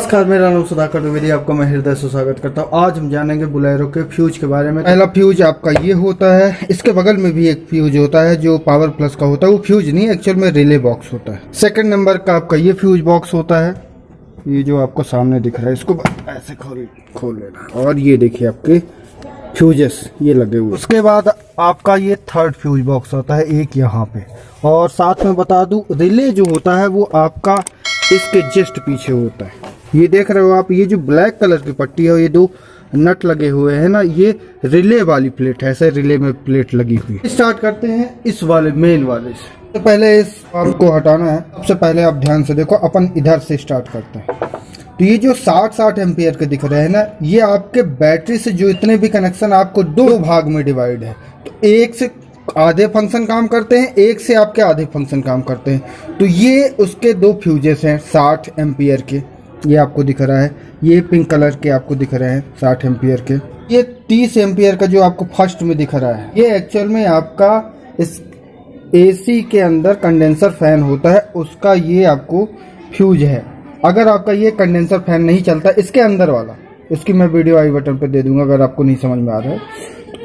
नमस्कार, मेरा नाम सुधाकर द्विवेदी, आपका मैं हृदय से स्वागत करता हूँ। आज हम जानेंगे बोलेरो के फ्यूज के बारे में। पहला फ्यूज आपका ये होता है, इसके बगल में भी एक फ्यूज होता है जो पावर प्लस का होता है, वो फ्यूज नहीं एक्चुअल में रिले बॉक्स होता है। सेकंड नंबर का आपका ये फ्यूज बॉक्स होता है, ये जो आपको सामने दिख रहा है, इसको ऐसे खोल लेना और ये देखिए आपके फ्यूजेस ये लगे हुए। उसके बाद आपका ये थर्ड फ्यूज बॉक्स होता है, एक यहाँ पे। और साथ में बता दूं, रिले जो होता है वो आपका इसके जस्ट पीछे होता है। ये देख रहे हो आप, ये जो ब्लैक कलर की पट्टी है, ये दो नट लगे हुए हैं ना, ये रिले वाली प्लेट है, ऐसे रिले में प्लेट लगी हुई। स्टार्ट करते हैं इस वाले मेन वाले से। तो पहले इस आपको हटाना है। सबसे पहले आप ध्यान से देखो, अपन इधर से स्टार्ट करते हैं। तो ये जो 60 एम्पियर के दिख रहे हैं ना, ये आपके बैटरी से जो इतने भी कनेक्शन आपको दो भाग में डिवाइड है। तो एक से आधे फंक्शन काम करते हैं, एक से आपके आधे फंक्शन काम करते हैं। तो ये उसके दो फ्यूजेस हैं 60 एम्पियर के, ये आपको दिख रहा है। ये पिंक कलर के आपको दिख रहे हैं 60 एम्पियर के। ये 30 एम्पियर का जो आपको फर्स्ट में दिख रहा है, ये एक्चुअल में आपका इस एसी के अंदर कंडेंसर फैन होता है, उसका ये आपको फ्यूज है। अगर आपका ये कंडेंसर फैन नहीं चलता, इसके अंदर वाला, इसकी मैं वीडियो आई बटन पे दे दूंगा अगर आपको नहीं समझ में आ रहा है,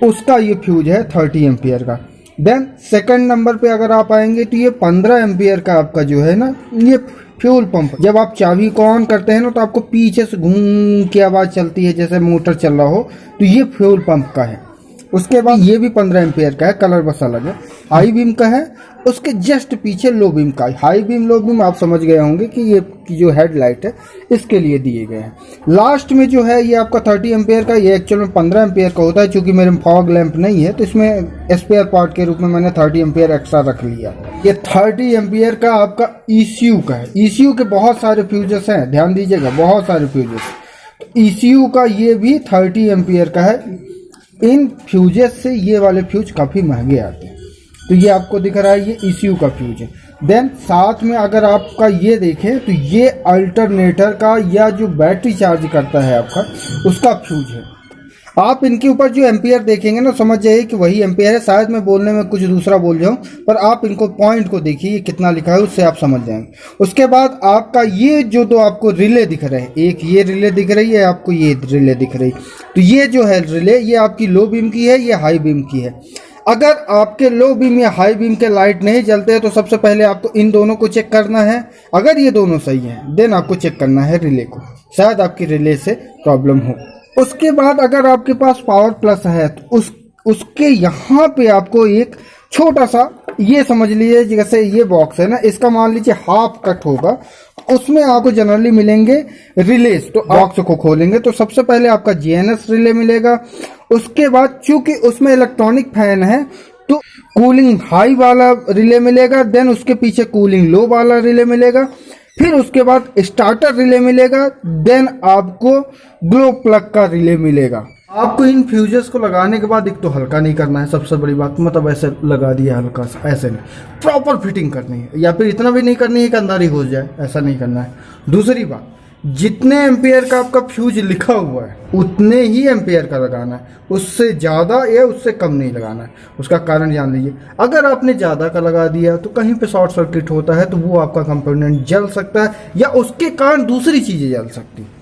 तो उसका ये फ्यूज है 30 एम्पियर का। देन सेकंड नंबर पे अगर आप आएंगे तो ये 15 एम्पियर का आपका जो है ना, ये फ्यूल पंप। जब आप चाबी को ऑन करते हैं ना, तो आपको पीछे से घूम की आवाज चलती है जैसे मोटर चल रहा हो, तो ये फ्यूल पंप का है। उसके बाद ये भी 15 एम्पियर का है, कलर बस अलग है। हाई बीम का है, उसके जस्ट पीछे लो बीम का। हाई बीम लो बीम आप समझ गए होंगे कि ये जो हेडलाइट है इसके लिए दिए गए हैं। लास्ट में जो है ये आपका 30 एम्पियर का, ये एक्चुअल में 15 एम्पियर का होता है। चूंकि मेरे में फॉग लैंप नहीं है, तो इसमें स्पेयर पार्ट के रूप में मैंने 30 एम्पियर एक्स्ट्रा रख लिया। ये 30 एम्पियर का आपका ECU का है। ECU के बहुत सारे फ्यूजेस हैं, ध्यान दीजिएगा, बहुत सारे फ्यूजेस। ECU का ये भी 30 एम्पियर का है। इन फ्यूजेस से ये वाले फ्यूज काफी महंगे आते हैं। तो ये आपको दिख रहा है, ये ECU का फ्यूज है। देन साथ में अगर आपका ये देखें तो ये अल्टरनेटर का, या जो बैटरी चार्ज करता है आपका, उसका फ्यूज है। आप इनके ऊपर जो एम्पियर देखेंगे ना, समझ जाइए कि वही एम्पियर है। शायद मैं बोलने में कुछ दूसरा बोल जाऊं, पर आप इनको पॉइंट को देखिए कितना लिखा है, उससे आप समझ जाएंगे। उसके बाद आपका ये जो दो आपको रिले दिख रहे हैं, एक ये रिले दिख रही है आपको, ये रिले दिख रही। तो ये जो है रिले, ये आपकी लो बीम की है, ये हाई बीम की है। अगर आपके लो बीम या हाई बीम के लाइट नहीं जलते हैं, तो सबसे पहले आपको इन दोनों को चेक करना है। अगर ये दोनों सही हैं, देन आपको चेक करना है रिले को, शायद आपकी रिले से प्रॉब्लम हो। उसके बाद अगर आपके पास पावर प्लस है, तो उसके यहाँ पे आपको एक छोटा सा, ये समझ लीजिए जैसे ये बॉक्स है ना, इसका मान लीजिए हाफ कट होगा, उसमें आपको जनरली मिलेंगे रिलेस। तो बॉक्स को खोलेंगे तो सबसे पहले आपका GNS रिले मिलेगा। उसके बाद चूंकि उसमें इलेक्ट्रॉनिक फैन है, तो कूलिंग हाई वाला रिले मिलेगा। देन उसके पीछे कूलिंग लो वाला रिले मिलेगा। फिर उसके बाद स्टार्टर रिले मिलेगा। देन आपको ग्लो प्लग का रिले मिलेगा। आपको इन फ्यूजेस को लगाने के बाद एक तो हल्का नहीं करना है, सबसे बड़ी बात, मतलब ऐसे लगा दिया हल्का सा, ऐसे नहीं, प्रॉपर फिटिंग करनी है। या फिर इतना भी नहीं करनी है कि अंदर ही घुस जाए, ऐसा नहीं करना है। दूसरी बात, जितने एम्पियर का आपका फ्यूज लिखा हुआ है उतने ही एम्पियर का लगाना है, उससे ज़्यादा या उससे कम नहीं लगाना है। उसका कारण जान लीजिए, अगर आपने ज़्यादा का लगा दिया तो कहीं पे शॉर्ट सर्किट होता है, तो वो आपका कंपोनेंट जल सकता है, या उसके कारण दूसरी चीज़ें जल सकती है।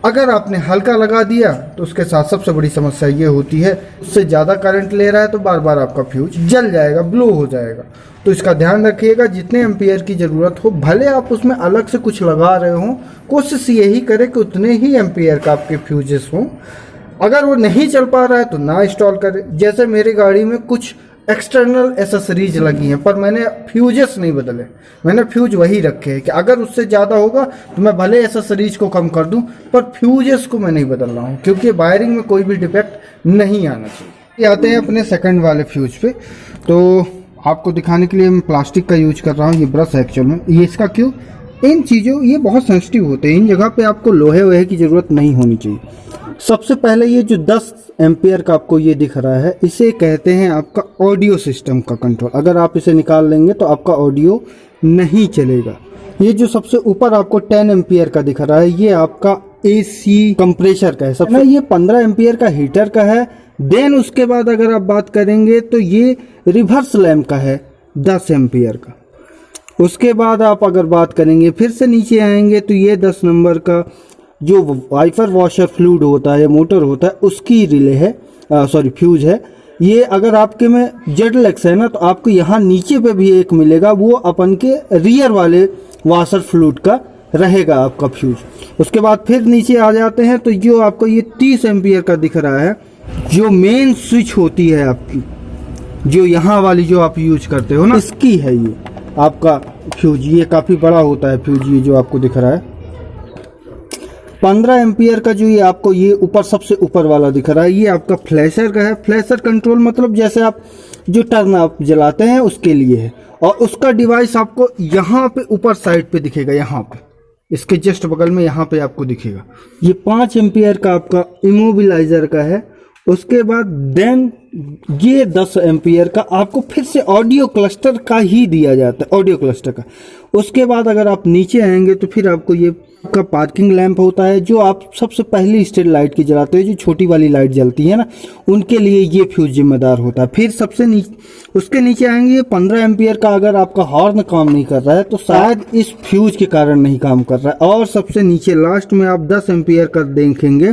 अगर आपने हल्का लगा दिया तो उसके साथ सबसे बड़ी समस्या ये होती है, उससे ज़्यादा करंट ले रहा है तो बार बार आपका फ्यूज जल जाएगा, ब्लो हो जाएगा। तो इसका ध्यान रखिएगा, जितने एम्पियर की ज़रूरत हो, भले आप उसमें अलग से कुछ लगा रहे हो, कोशिश यही करें कि उतने ही एम्पियर का आपके फ्यूजेस हों। अगर वो नहीं चल पा रहा है तो ना इंस्टॉल करें। जैसे मेरी गाड़ी में कुछ एक्सटर्नल एसेसरीज लगी हैं, पर मैंने फ्यूजेस नहीं बदले, मैंने फ्यूज वही रखे हैं कि अगर उससे ज़्यादा होगा तो मैं भले एसेसरीज को कम कर दूं, पर फ्यूजेस को मैं नहीं बदल रहा हूं, क्योंकि वायरिंग में कोई भी डिफेक्ट नहीं आना चाहिए। आते हैं अपने सेकंड वाले फ्यूज पे। तो आपको दिखाने के लिए मैं प्लास्टिक का यूज कर रहा हूँ। ये ब्रश है एक्चुअल में, ये इसका क्यों, इन चीज़ों, ये बहुत सेंसिटिव होते हैं, इन जगह पे आपको लोहे वोहे की ज़रूरत नहीं होनी चाहिए। सबसे पहले ये जो 10 एम्पियर का आपको ये दिख रहा है, इसे कहते हैं आपका ऑडियो सिस्टम का कंट्रोल। अगर आप इसे निकाल लेंगे तो आपका ऑडियो नहीं चलेगा। ये जो सबसे ऊपर आपको 10 एम्पियर का दिख रहा है, ये आपका AC कंप्रेसर का है। सबसे ये 15 एम्पियर का हीटर का है। देन उसके बाद अगर आप बात करेंगे तो ये रिवर्स लैम्प का है 10 एम्पियर का। उसके बाद आप अगर बात करेंगे फिर से नीचे आएंगे तो ये 10 नंबर का जो वाइपर वॉशर फ्लूइड होता है, मोटर होता है, उसकी रिले है, सॉरी फ्यूज है। ये अगर आपके में जेडलेक्स है ना तो आपको यहाँ नीचे पे भी एक मिलेगा, वो अपन के रियर वाले वॉशर फ्लूइड का रहेगा आपका फ्यूज। उसके बाद फिर नीचे आ जाते हैं तो जो आपको ये 30 एम्पियर का दिख रहा है, जो मेन स्विच होती है आपकी, जो यहाँ वाली जो आप यूज करते हो ना, इसकी है ये आपका फ्यूज। ये काफ़ी बड़ा होता है फ्यूज, ये जो आपको दिख रहा है 15 एम्पियर का, जो ये आपको ये ऊपर सबसे ऊपर वाला दिख रहा है, ये आपका फ्लैशर का है। फ्लैशर कंट्रोल मतलब जैसे आप जो टर्न आप जलाते हैं उसके लिए है, और उसका डिवाइस आपको यहाँ पे ऊपर साइड पे दिखेगा, यहाँ पे इसके जस्ट बगल में यहाँ पे आपको दिखेगा। ये 5 एम्पियर का आपका इमोबिलाइजर का है। उसके बाद देन ये 10 एम्पियर का आपको फिर से ऑडियो क्लस्टर का ही दिया जाता है, ऑडियो क्लस्टर का। उसके बाद अगर आप नीचे आएंगे तो फिर आपको ये का पार्किंग लैंप होता है, जो आप सबसे पहली स्टेट लाइट की जलाते हो, जो छोटी वाली लाइट जलती है ना, उनके लिए ये फ्यूज जिम्मेदार होता है। फिर सबसे नीचे, उसके नीचे आएंगे 15 एम्पियर का। अगर आपका हॉर्न काम नहीं कर रहा है तो शायद इस फ्यूज के कारण नहीं काम कर रहा है। और सबसे नीचे लास्ट में आप 10 एम्पियर का देखेंगे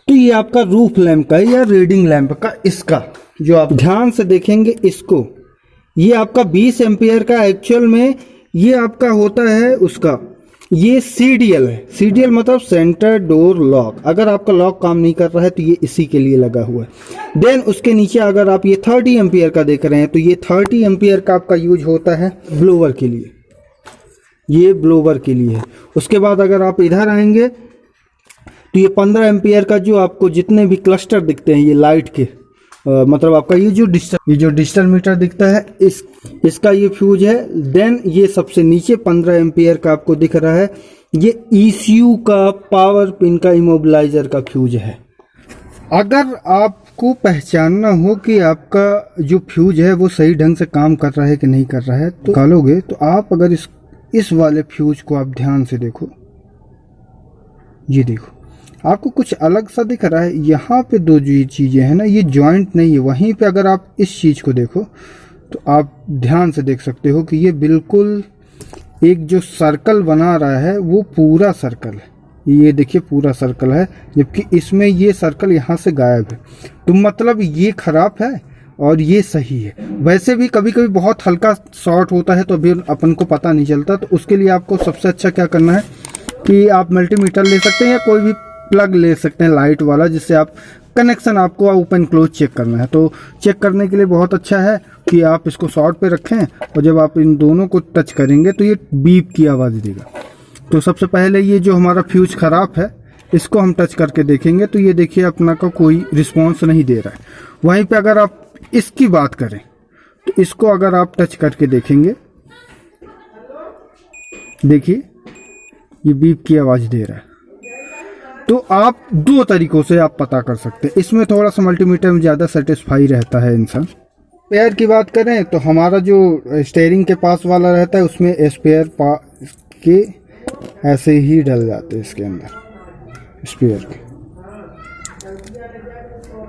तो ये आपका रूफ लैंप का या रीडिंग लैंप का, इसका जो आप ध्यान से देखेंगे इसको, ये आपका 20 एम्पियर का एक्चुअल में ये आपका होता है उसका, ये सीडीएल है। सीडीएल मतलब सेंटर डोर लॉक। अगर आपका लॉक काम नहीं कर रहा है तो ये इसी के लिए लगा हुआ है। देन उसके नीचे अगर आप ये 30 एम्पियर का देख रहे हैं तो ये 30 एम्पियर का आपका यूज होता है ब्लोवर के लिए, ये ब्लोवर के लिए है। उसके बाद अगर आप इधर आएंगे तो ये 15 एम्पियर का जो आपको जितने भी क्लस्टर दिखते हैं ये लाइट के, मतलब आपका ये जो डिजिटल मीटर दिखता है इसका ये फ्यूज है। देन ये सबसे नीचे 15 एम्पियर का आपको दिख रहा है, ये ECU का पावर पिन का इमोबिलाइजर का फ्यूज है। अगर आपको पहचानना हो कि आपका जो फ्यूज है वो सही ढंग से काम कर रहा है कि नहीं कर रहा है तो निकालोगे, तो आप अगर इस वाले फ्यूज को आप ध्यान से देखो, ये देखो आपको कुछ अलग सा दिख रहा है। यहाँ पे दो जो चीज़ें हैं ना, ये जॉइंट नहीं है। वहीं पे अगर आप इस चीज़ को देखो तो आप ध्यान से देख सकते हो कि ये बिल्कुल एक जो सर्कल बना रहा है वो पूरा सर्कल है। ये देखिए पूरा सर्कल है, जबकि इसमें ये सर्कल यहाँ से गायब है। तो मतलब ये खराब है और ये सही है। वैसे भी कभी कभी बहुत हल्का शॉर्ट होता है तो अभी अपन को पता नहीं चलता। तो उसके लिए आपको सबसे अच्छा क्या करना है कि आप मल्टीमीटर ले सकते हैं या कोई भी प्लग ले सकते हैं लाइट वाला, जिससे आप कनेक्शन आपको ओपन क्लोज चेक करना है। तो चेक करने के लिए बहुत अच्छा है कि आप इसको शॉर्ट पे रखें और जब आप इन दोनों को टच करेंगे तो ये बीप की आवाज़ देगा। तो सबसे पहले ये जो हमारा फ्यूज खराब है इसको हम टच करके देखेंगे तो ये देखिए अपना का कोई रिस्पॉन्स नहीं दे रहा है। वहीं पे अगर आप इसकी बात करें तो इसको अगर आप टच करके देखेंगे, देखिए ये बीप की आवाज़ दे रहा है। तो आप दो तरीकों से आप पता कर सकते हैं। इसमें थोड़ा सा मल्टीमीटर में ज़्यादा सेटिस्फाई रहता है इंसान। स्पेयर की बात करें तो हमारा जो स्टीयरिंग के पास वाला रहता है उसमें स्पेयर के ऐसे ही डल जाते हैं इसके अंदर स्पेयर के,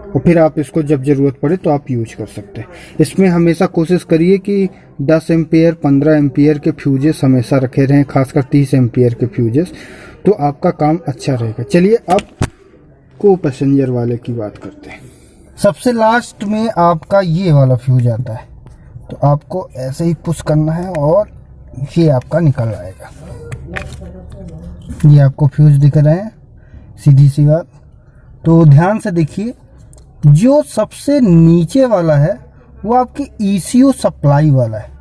और फिर आप इसको जब ज़रूरत पड़े तो आप यूज कर सकते हैं। इसमें हमेशा कोशिश करिए कि 10 एम्पियर 15 एम्पियर के फ्यूजेस हमेशा रखे रहें, खासकर 30 एम्पियर के फ्यूजेस, तो आपका काम अच्छा रहेगा। चलिए अब को पैसेंजर वाले की बात करते हैं। सबसे लास्ट में आपका ये वाला फ्यूज आता है, तो आपको ऐसे ही पुश करना है और ये आपका निकल आएगा। ये आपको फ्यूज दिख रहे हैं, सीधी सी बात। तो ध्यान से देखिए, जो सबसे नीचे वाला है वो आपकी ECU सप्लाई वाला है।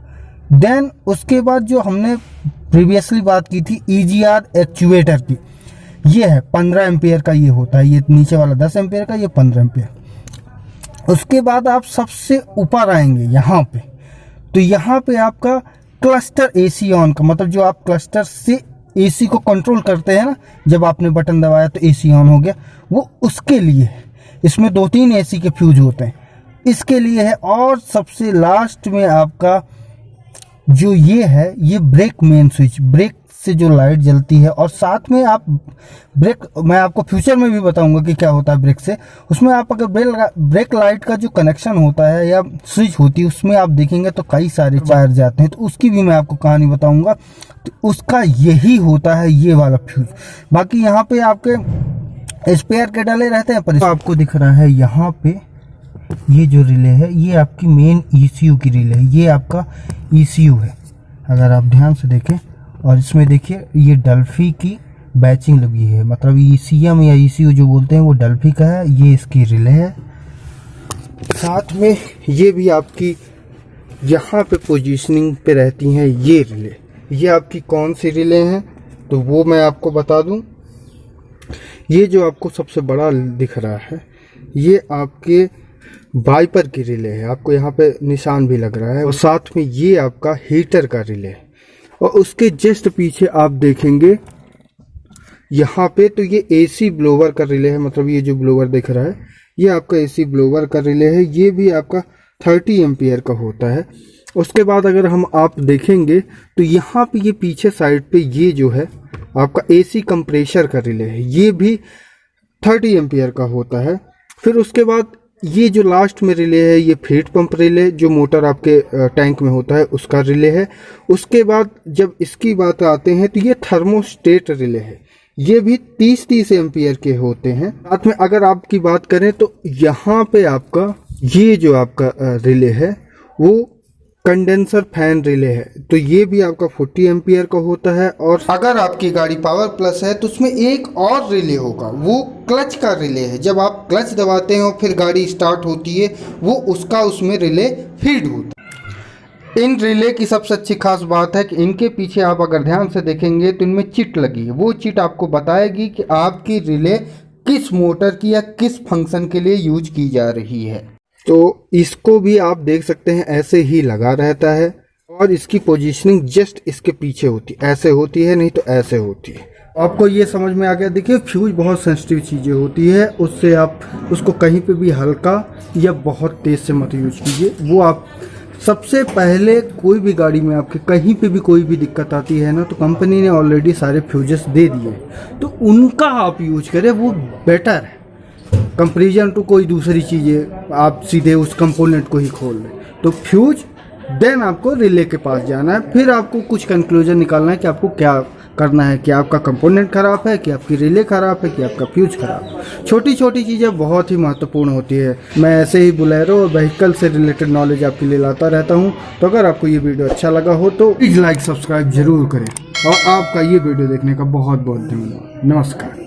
देन उसके बाद जो हमने प्रीवियसली बात की थी EGR एक्चुएटर की, ये है 15 एम्पियर का, ये होता है। ये नीचे वाला 10 एम्पियर का, ये 15 एम्पियर। उसके बाद आप सबसे ऊपर आएंगे यहाँ पे, तो यहाँ पे आपका क्लस्टर AC ऑन का, मतलब जो आप क्लस्टर से AC को कंट्रोल करते हैं ना, जब आपने बटन दबाया तो AC ऑन हो गया, वो उसके लिए है। इसमें 2-3 AC के फ्यूज होते हैं, इसके लिए है। और सबसे लास्ट में आपका जो ये है, ये ब्रेक मेन स्विच, ब्रेक से जो लाइट जलती है, और साथ में आप ब्रेक, मैं आपको फ्यूचर में भी बताऊंगा कि क्या होता है ब्रेक से। उसमें आप अगर ब्रेक लाइट का जो कनेक्शन होता है या स्विच होती है, उसमें आप देखेंगे तो कई सारे वायर जाते हैं, तो उसकी भी मैं आपको कहानी बताऊंगा। तो उसका यही होता है ये वाला फ्यूज। बाकी यहाँ पे आपके स्पेयर के डले रहते हैं, पर आपको दिख रहा है यहाँ पे ये जो रिले है, ये आपकी मेन ECU की रिले है, ये आपका ECU है। अगर आप ध्यान से देखें, और इसमें देखिए ये डल्फी की बैचिंग लगी है, मतलब ECM या ECU जो बोलते हैं वो डल्फी का है, ये इसकी रिले है। साथ में ये भी आपकी यहाँ पे पोजीशनिंग पे रहती हैं ये रिले। ये आपकी कौन सी रिले हैं तो वो मैं आपको बता दूं। ये जो आपको सबसे बड़ा दिख रहा है ये आपके वाइपर की रिले है, आपको यहाँ पे निशान भी लग रहा है। और साथ में ये आपका हीटर का रिले है, और उसके जस्ट पीछे आप देखेंगे यहाँ पे तो ये AC ब्लोवर का रिले है, मतलब ये जो ब्लोवर दिख रहा है ये आपका AC ब्लोवर का रिले है। ये भी आपका 30 एम्पियर का होता है। उसके बाद अगर हम आप देखेंगे तो यहाँ पे ये पीछे साइड पे ये जो है आपका AC कंप्रेशर का रिले है, ये भी 30 एम्पियर का होता है। फिर उसके बाद ये जो लास्ट में रिले है ये फीड पंप रिले, जो मोटर आपके टैंक में होता है उसका रिले है। उसके बाद जब इसकी बात आते हैं तो ये थर्मोस्टेट रिले है, ये भी 30 एम्पियर के होते हैं। साथ में अगर आपकी बात करें तो यहाँ पे आपका ये जो आपका रिले है वो कंडेंसर फैन रिले है, तो ये भी आपका 40 एम्पियर का होता है। और अगर आपकी गाड़ी पावर प्लस है तो उसमें एक और रिले होगा, वो क्लच का रिले है। जब आप क्लच दबाते हैं और फिर गाड़ी स्टार्ट होती है वो उसका उसमें रिले फीड होता है। इन रिले की सबसे अच्छी खास बात है कि इनके पीछे आप अगर ध्यान से देखेंगे तो इनमें चिट लगी है। वो चिट आपको बताएगी कि आपकी रिले किस मोटर की या किस फंक्शन के लिए यूज की जा रही है। तो इसको भी आप देख सकते हैं ऐसे ही लगा रहता है, और इसकी पोजीशनिंग जस्ट इसके पीछे होती है, ऐसे होती है, नहीं तो ऐसे होती है। आपको ये समझ में आ गया। देखिए फ्यूज बहुत सेंसिटिव चीज़ें होती है, उससे आप उसको कहीं पे भी हल्का या बहुत तेज़ से मत यूज कीजिए। वो आप सबसे पहले कोई भी गाड़ी में आपके कहीं पे भी कोई भी दिक्कत आती है ना, तो कंपनी ने ऑलरेडी सारे फ्यूजेस दे दिए, तो उनका आप यूज करें, वो बेटर है कंपेरिजन टू कोई दूसरी चीज़ें आप सीधे उस कंपोनेंट को ही खोल लें। तो फ्यूज देन आपको रिले के पास जाना है, फिर आपको कुछ कंक्लूजन निकालना है कि आपको क्या करना है, कि आपका कंपोनेंट खराब है, कि आपकी रिले खराब है, कि आपका फ्यूज खराब है। छोटी छोटी चीज़ें बहुत ही महत्वपूर्ण होती है। मैं ऐसे ही बोलेरो और व्हीकल से रिलेटेड नॉलेज आपके लिए लाता रहता हूँ। तो अगर आपको ये वीडियो अच्छा लगा हो तो प्लीज़ लाइक सब्सक्राइब जरूर करें, और आपका ये वीडियो देखने का बहुत बहुत धन्यवाद। नमस्कार।